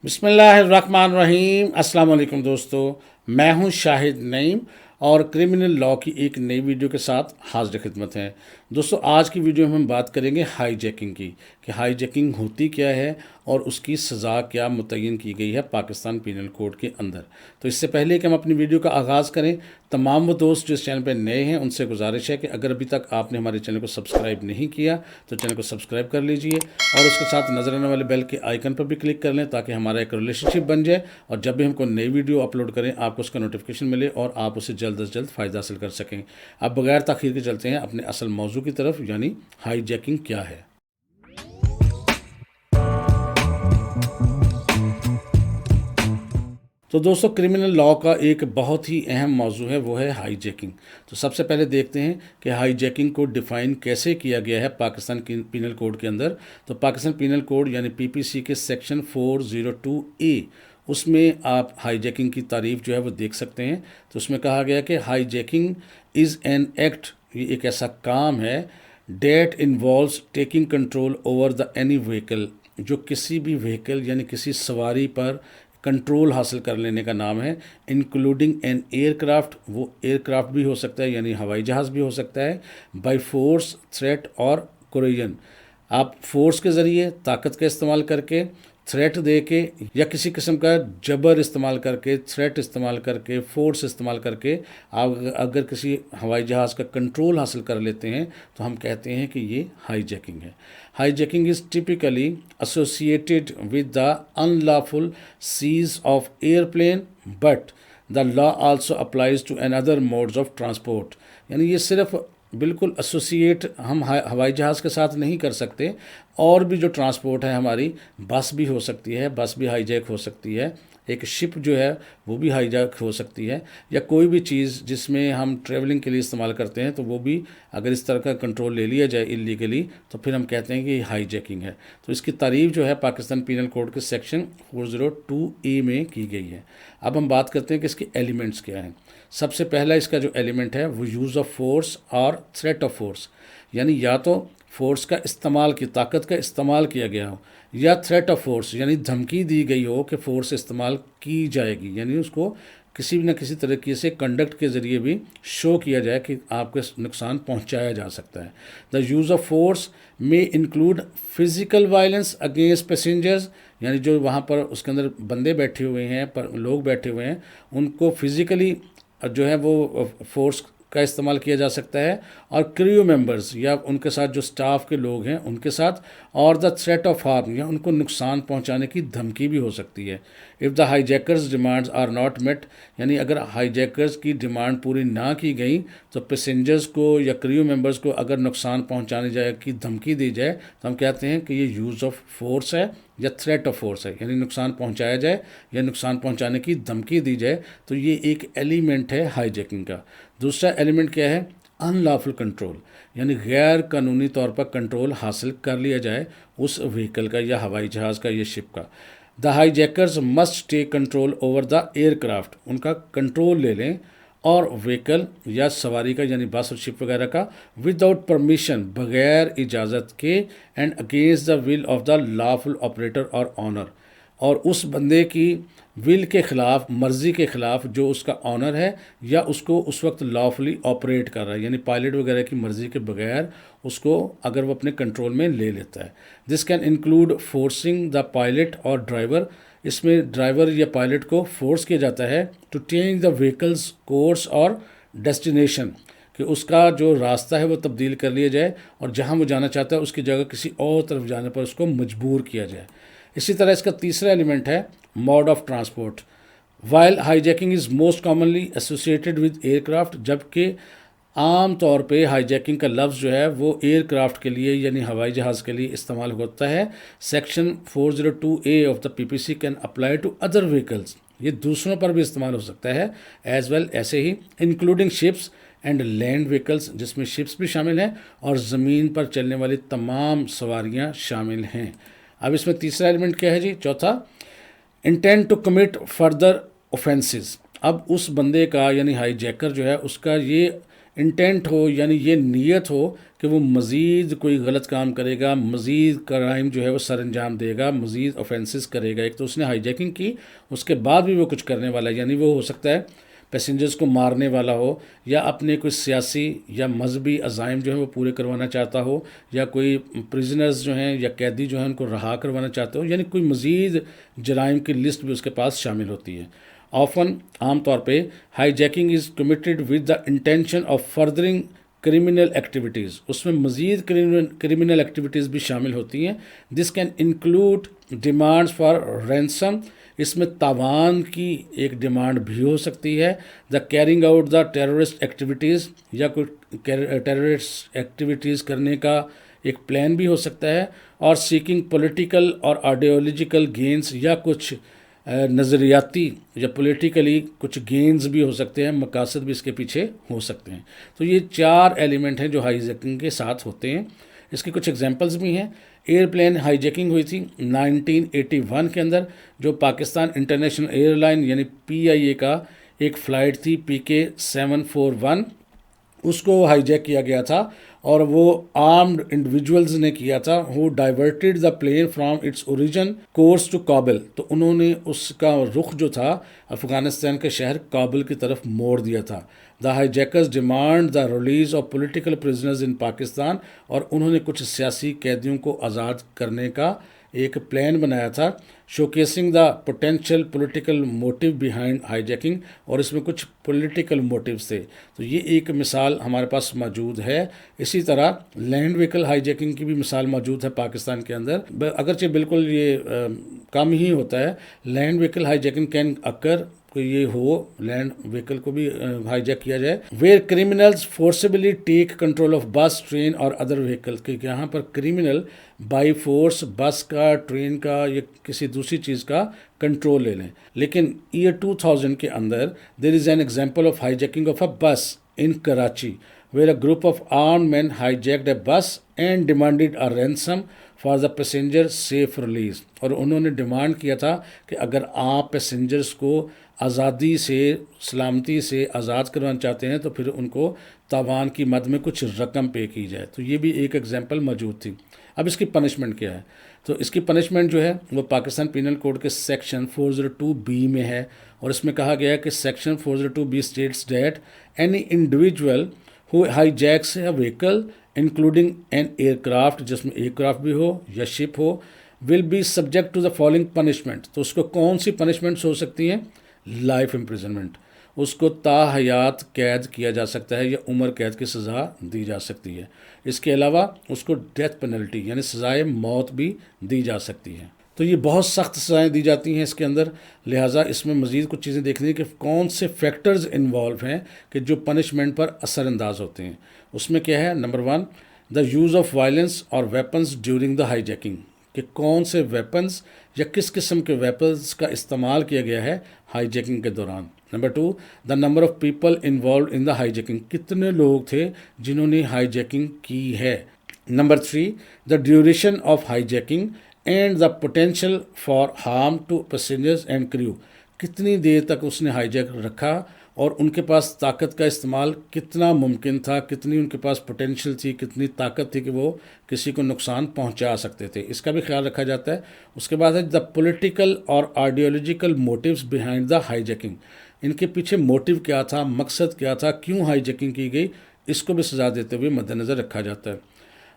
بسم اللہ الرحمن الرحیم۔ السلام علیکم دوستو، میں ہوں شاہد نعیم اور کرمنل لاء کی ایک نئی ویڈیو کے ساتھ حاضر خدمت ہیں۔ دوستو آج کی ویڈیو میں ہم بات کریں گے ہائی جیکنگ کی، کہ ہائی جیکنگ ہوتی کیا ہے اور اس کی سزا کیا متعین کی گئی ہے پاکستان پینل کوڈ کے اندر۔ تو اس سے پہلے کہ ہم اپنی ویڈیو کا آغاز کریں، تمام وہ دوست جو اس چینل پہ نئے ہیں ان سے گزارش ہے کہ اگر ابھی تک آپ نے ہمارے چینل کو سبسکرائب نہیں کیا تو چینل کو سبسکرائب کر لیجئے اور اس کے ساتھ نظر آنے والے بیل کے آئیکن پر بھی کلک کر لیں تاکہ ہمارا ایک ریلیشن شپ بن جائے اور جب بھی ہم کوئی نئی ویڈیو اپلوڈ کریں آپ کو اس کا نوٹیفیکیشن ملے اور آپ اسے جلد از جلد فائدہ حاصل کر سکیں۔ اب بغیر تاخیر کے چلتے ہیں اپنے اصل موضوع کی طرف، یعنی ہائی جیکنگ کیا ہے۔ تو دوستو کرمنل لاء کا ایک بہت ہی اہم موضوع ہے، وہ ہے ہائی جیکنگ۔ تو سب سے پہلے دیکھتے ہیں کہ ہائی جیکنگ کو ڈیفائن کیسے کیا گیا ہے پاکستان پینل کوڈ کے اندر۔ تو پاکستان پینل کوڈ یعنی پی پی سی کے سیکشن 402A، اس میں آپ ہائی جیکنگ کی تعریف جو ہے وہ دیکھ سکتے ہیں۔ تو اس میں کہا گیا کہ hijacking is an act, یہ ایک ایسا کام ہے that involves taking control over the any vehicle, جو کسی بھی وہیکل یعنی کسی سواری پر کنٹرول حاصل کر لینے کا نام ہے، انکلوڈنگ این ایئر کرافٹ، وہ ایئر کرافٹ بھی ہو سکتا ہے یعنی ہوائی جہاز بھی ہو سکتا ہے، بائی فورس، تھریٹ اور کوریژن۔ آپ فورس کے ذریعے، طاقت کا استعمال کر کے، تھریٹ دے کے یا کسی قسم کا جبر استعمال کر کے، تھریٹ استعمال کر کے، فورس استعمال کر کے آپ اگر کسی ہوائی جہاز کا کنٹرول حاصل کر لیتے ہیں تو ہم کہتے ہیں کہ یہ ہائی جیکنگ ہے۔ High jacking is typically associated with the unlawful seize of airplane but the law also applies to another modes of transport۔ یعنی یہ صرف بالکل ایسوسیٹ ہم ہوائی جہاز کے ساتھ نہیں کر سکتے، اور بھی جو ٹرانسپورٹ ہے ہماری، بس بھی ہو سکتی ہے، بس بھی ہائی جیک ہو سکتی ہے، ایک شپ جو ہے وہ بھی ہائی جیک ہو سکتی ہے، یا کوئی بھی چیز جس میں ہم ٹریولنگ کے لیے استعمال کرتے ہیں تو وہ بھی اگر اس طرح کا کنٹرول لے لیا جائے اللیگلی تو پھر ہم کہتے ہیں کہ یہ ہائی جیکنگ ہے۔ تو اس کی تعریف جو ہے پاکستان پینل کوڈ کے سیکشن 402A میں کی گئی ہے۔ اب ہم بات کرتے ہیں کہ اس کے ایلیمنٹس کیا ہیں۔ سب سے پہلا اس کا جو ایلیمنٹ ہے وہ یوز آف فورس اور تھریٹ آف فورس، یعنی یا تو فورس کا استعمال کی، طاقت کا استعمال کیا گیا ہو، یا تھریٹ آف فورس یعنی دھمکی دی گئی ہو کہ فورس استعمال کی جائے گی، یعنی اس کو کسی نہ کسی طریقے سے کنڈکٹ کے ذریعے بھی شو کیا جائے کہ آپ کو نقصان پہنچایا جا سکتا ہے۔ دا یوز آف فورس میں include physical violence against passengers, یعنی جو وہاں پر اس کے اندر بندے بیٹھے ہوئے ہیں، لوگ بیٹھے ہوئے ہیں، ان کو فزیکلی جو ہے وہ فورس کا استعمال کیا جا سکتا ہے، اور کریو ممبرز یا ان کے ساتھ جو سٹاف کے لوگ ہیں ان کے ساتھ، اور دا تھریٹ آف ہارم یا ان کو نقصان پہنچانے کی دھمکی بھی ہو سکتی ہے۔ If the hijackers demands are not met, یعنی اگر ہائی جیکرز کی ڈیمانڈ پوری نہ کی گئی تو پیسنجرز کو یا کریو ممبرز کو اگر نقصان پہنچانے جائے کی دھمکی دی جائے تو ہم کہتے ہیں کہ یہ یوز آف فورس ہے یا تھریٹ آف فورس ہے، یعنی نقصان پہنچایا جائے یا نقصان پہنچانے کی دھمکی دی جائے تو یہ ایک ایلیمنٹ ہے ہائی جیکنگ کا۔ دوسرا ایلیمنٹ کیا ہے؟ ان لافل کنٹرول، یعنی غیر قانونی طور پر کنٹرول حاصل کر لیا جائے اس وہیکل کا یا ہوائی جہاز کا یا شپ کا۔ The hijackers must take control over the aircraft, ان کا کنٹرول لے لیں، اور وہیکل یا سواری کا یعنی بس اور شپ وغیرہ کا، ود آؤٹ پرمیشن، بغیر اجازت کے، and against the will of the lawful operator اور آنر، اور اس بندے کی ول کے خلاف، مرضی کے خلاف جو اس کا آنر ہے یا اس کو اس وقت لافلی آپریٹ کر رہا ہے، یعنی پائلٹ وغیرہ کی مرضی کے بغیر اس کو اگر وہ اپنے کنٹرول میں لے لیتا ہے۔ This can include forcing the pilot اور ڈرائیور، اس میں ڈرائیور یا پائلٹ کو فورس کیا جاتا ہے to change the vehicles course اور ڈیسٹینیشن، کہ اس کا جو راستہ ہے وہ تبدیل کر لیا جائے اور جہاں وہ جانا چاہتا ہے اس کی جگہ کسی اور طرف جانے پر اس کو مجبور کیا جائے۔ اسی طرح اس کا تیسرا ایلیمنٹ ہے mode of transport. While hijacking is most commonly associated with aircraft, جبکہ عام طور پہ ہائی جیکنگ کا لفظ جو ہے وہ ایئر کرافٹ کے لیے یعنی ہوائی جہاز کے لیے استعمال ہوتا ہے۔ Section 402A of the P P C can apply to other vehicles, یہ دوسروں پر بھی استعمال ہو سکتا ہے، ایز ویل ایسے ہی including ships and land vehicles, جس میں شپس بھی شامل ہیں اور زمین پر چلنے والی تمام سواریاں شامل ہیں۔ اب اس میں تیسرا ایلیمنٹ کیا ہے جی؟ چوتھا، intend to commit further offences. اب اس بندے کا یعنی ہائی جیکر جو ہے اس کا یہ انٹینٹ ہو یعنی یہ نیت ہو کہ وہ مزید کوئی غلط کام کرے گا، مزید کرائم جو ہے وہ سر انجام دے گا، مزید آفینسز کرے گا. ایک تو اس نے ہائی جیکنگ کی، اس کے بعد بھی وہ کچھ کرنے والا ہے، یعنی وہ ہو سکتا ہے پیسنجرز کو مارنے والا ہو، یا اپنے کوئی سیاسی یا مذہبی عزائم جو ہیں وہ پورے کروانا چاہتا ہو، یا کوئی پریزنرز جو ہیں یا قیدی جو ہیں ان کو رہا کروانا چاہتا ہو، یعنی کوئی مزید جرائم کی لسٹ بھی اس کے پاس شامل ہوتی ہے. عام طور پہ hijacking is committed with the intention of furthering criminal activities, اس میں مزید کرمنل ایکٹیویٹیز بھی شامل ہوتی ہیں. This can include demands for ransom, اس میں تاوان کی ایک ڈیمانڈ بھی ہو سکتی ہے. The carrying out the terrorist activities, یا کوئی ٹیررسٹ ایکٹیویٹیز کرنے کا ایک پلان بھی ہو سکتا ہے. اور سیکنگ پولیٹیکل اور آئیڈیالوجیکل گینز، یا کچھ نظریاتی یا پولیٹیکلی کچھ گینز بھی ہو سکتے ہیں، مقاصد بھی اس کے پیچھے ہو سکتے ہیں. تو یہ 4 ایلیمنٹ ہیں جو ہائی جیکنگ کے ساتھ ہوتے ہیں. اس کی کچھ ایگزامپلز بھی ہیں. ایئر پلین ہائی جیکنگ ہوئی تھی 1981 کے اندر، جو پاکستان انٹرنیشنل ایئر لائن یعنی PIA کا ایک فلائٹ تھی PK-741، اس کو ہائی جیک کیا گیا تھا، اور وہ آرمڈ انڈیویجولز نے کیا تھا. Who diverted the plane from its origin course to Kabul, تو انہوں نے اس کا رخ جو تھا افغانستان کے شہر کابل کی طرف موڑ دیا تھا. The hijackers demand the release of political prisoners in Pakistan, اور انہوں نے کچھ سیاسی قیدیوں کو آزاد کرنے کا ایک پلان بنایا تھا. Showcasing the potential political motive behind hijacking, اور اس میں کچھ پولیٹیکل موٹیوز تھے. تو یہ ایک مثال ہمارے پاس موجود ہے. اسی طرح لینڈ وہیکل ہائی جیکنگ کی بھی مثال موجود ہے پاکستان کے اندر، اگرچہ بالکل یہ کم ہی ہوتا ہے. Land vehicle hijacking can occur, کہ یہ ہو لینڈ وہیکل کو بھی ہائی جیک کیا جائے. Where criminals forcibly take control of bus, train اور ادر وہیکل، کہ یہاں پر کریمنل بائی فورس بس کا، ٹرین کا یا کسی دوسری چیز کا کنٹرول لے لیں. لیکن ایئر 2000 کے اندر there is an example of hijacking of a bus in Karachi, where a group of armed men hijacked a bus and demanded a ransom for the passenger safe release. اور انہوں نے demand کیا تھا کہ اگر آپ پیسنجرز کو آزادی سے، سلامتی سے آزاد کروانا چاہتے ہیں تو پھر ان کو تاوان کی مد میں کچھ رقم پے کی جائے. تو یہ بھی ایک ایگزامپل موجود تھی. اب اس کی پنشمنٹ کیا ہے؟ تو اس کی پنشمنٹ جو ہے وہ پاکستان پینل کوڈ کے سیکشن 402B میں ہے، اور اس میں کہا گیا ہے کہ section 402B states that any individual who hijacks a vehicle including an aircraft، جس میں ایئر کرافٹ بھی ہو یا شپ ہو، will be subject to the following punishment. تو اس کو کون سی پنشمنٹس ہو سکتی ہیں؟ لائف امپریزنمنٹ، اس کو تا حیات قید کیا جا سکتا ہے یا عمر قید کی سزا دی جا سکتی ہے. اس کے علاوہ اس کو ڈیتھ پینلٹی یعنی سزائے موت بھی دی جا سکتی ہے. تو یہ بہت سخت سزائیں دی جاتی ہیں اس کے اندر. لہٰذا اس میں مزید کچھ چیزیں دیکھنی ہیں کہ کون سے فیکٹرز انوالو ہیں کہ جو پنشمنٹ پر اثر انداز ہوتے ہیں. اس میں کیا ہے؟ Number 1، the use of violence اور weapons during the hijacking, کہ کون سے ویپنز یا کس قسم کے ویپنز کا استعمال کیا گیا ہے ہائی جیکنگ کے دوران. Number 2، the number of people involved in the hijacking, کتنے لوگ تھے جنہوں نے ہائی جیکنگ کی ہے. Number 3، the duration of hijacking and the potential for harm to passengers and crew, کتنی دیر تک اس نے ہائی جیک رکھا اور ان کے پاس طاقت کا استعمال کتنا ممکن تھا، کتنی ان کے پاس پوٹینشیل تھی، کتنی طاقت تھی کہ وہ کسی کو نقصان پہنچا سکتے تھے. اس کا بھی خیال رکھا جاتا ہے. اس کے بعد ہے دا پولیٹیکل اور ideological motives behind the hijacking, ان کے پیچھے موٹیو کیا تھا، مقصد کیا تھا، کیوں ہائی جیکنگ کی گئی، اس کو بھی سزا دیتے ہوئے مد نظر رکھا جاتا ہے.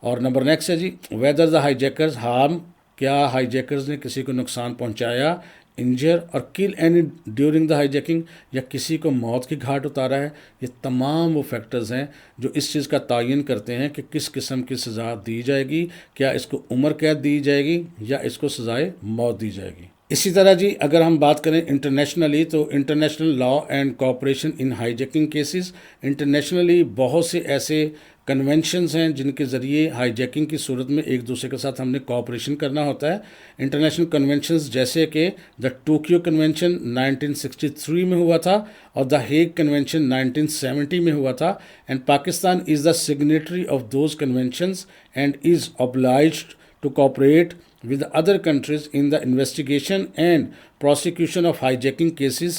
اور نمبر نیکسٹ ہے جی، ویدر دا ہائی جیکرز ہارم، کیا ہائی جیکرز نے کسی کو نقصان پہنچایا، انجر اور کل any during the high jacking, یا کسی کو موت کی گھاٹ اتارا ہے. یہ تمام وہ فیکٹرز ہیں جو اس چیز کا تعین کرتے ہیں کہ کس قسم کی سزا دی جائے گی، کیا اس کو عمر قید دی جائے گی یا اس کو سزائے موت دی جائے گی. اسی طرح جی اگر ہم بات کریں انٹرنیشنلی، تو international law and cooperation in high jacking cases, internationally بہت سے ایسے کنونشنز ہیں جن کے ذریعے ہائی جیکنگ کی صورت میں ایک دوسرے کے ساتھ ہم نے کوآپریشن کرنا ہوتا ہے. انٹرنیشنل کنونشنز جیسے کہ دا ٹوکیو کنونشن 1963 میں ہوا تھا، اور دا ہیگ کنونشن 1970 میں ہوا تھا. And Pakistan is the signatory of those conventions and is obliged to cooperate with other countries in the investigation and prosecution of hijacking cases